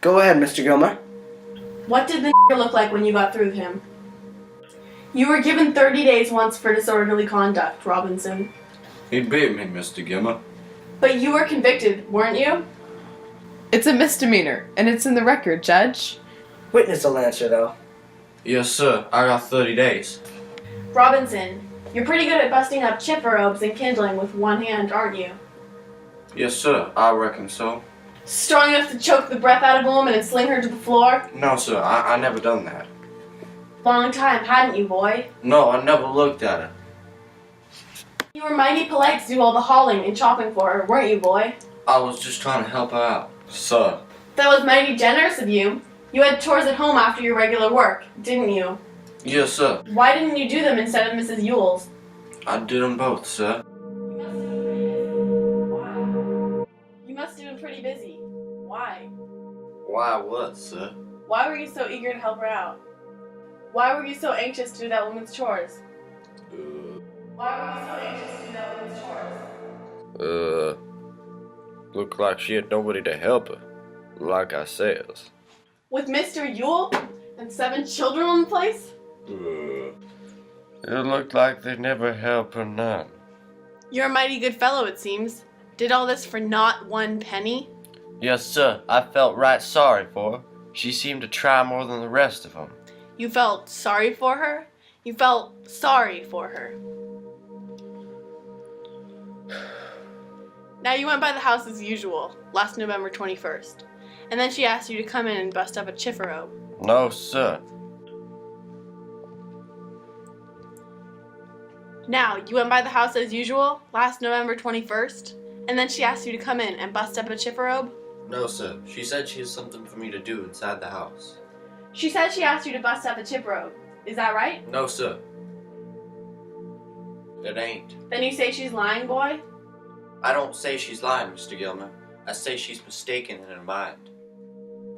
Go ahead, Mr. Gilmer. What did the look like when you got through with him? You were given 30 days once for disorderly conduct, Robinson. He beat me, Mr. Gilmer. But you were convicted, weren't you? It's a misdemeanor, and it's in the record, Judge. Witness will answer, though. Yes, sir. I got 30 days. Robinson, you're pretty good at busting up chipper robes and kindling with one hand, aren't you? Yes, sir. I reckon so. Strong enough to choke the breath out of a woman and sling her to the floor? No, sir. I never done that. Long time, hadn't you, boy? No, I never looked at it. You were mighty polite to do all the hauling and chopping for her, weren't you, boy? I was just trying to help her out. Sir. That was mighty generous of you. You had chores at home after your regular work, didn't you? Yes, sir. Why didn't you do them instead of Mrs. Yule's? I did them both, sir. You must have been pretty busy. Why? Why what, sir? Why were you so eager to help her out? Why were you so anxious to do that woman's chores? Why were you so anxious to do that woman's chores? Looked like she had nobody to help her, like I says. With Mr. Yule and 7 children on the place? It looked like they'd never help her none. You're a mighty good fellow, it seems. Did all this for not 1 penny? Yes, sir, I felt right sorry for her. She seemed to try more than the rest of them. You felt sorry for her? You felt sorry for her. Now you went by the house as usual, last November 21st. And then she asked you to come in and bust up a chipper robe. No, sir. Now, you went by the house as usual, last November 21st, and then she asked you to come in and bust up a chipper robe? No, sir. She said she has something for me to do inside the house. She said she asked you to bust up a chipper robe. Is that right? No, sir. It ain't. Then you say she's lying, boy? I don't say she's lying, Mr. Gilmer. I say she's mistaken in her mind.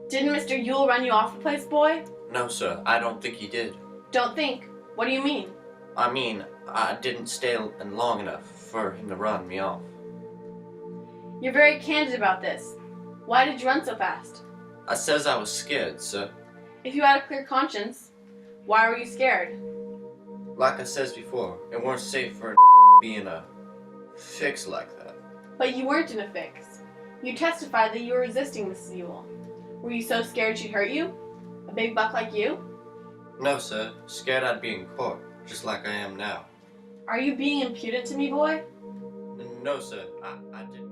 Didn't Mr. Yule run you off the place, boy? No, sir. I don't think he did. Don't think. What do you mean? I mean, I didn't stay in long enough for him to run me off. You're very candid about this. Why did you run so fast? I says I was scared, sir. If you had a clear conscience, why were you scared? Like I says before, it weren't safe for be in a fix like that. But you weren't in a fix. You testified that you were resisting Mrs. Yule. Were you so scared she'd hurt you? A big buck like you? No, sir. Scared I'd be in court, just like I am now. Are you being impudent to me, boy? No, sir. I didn't.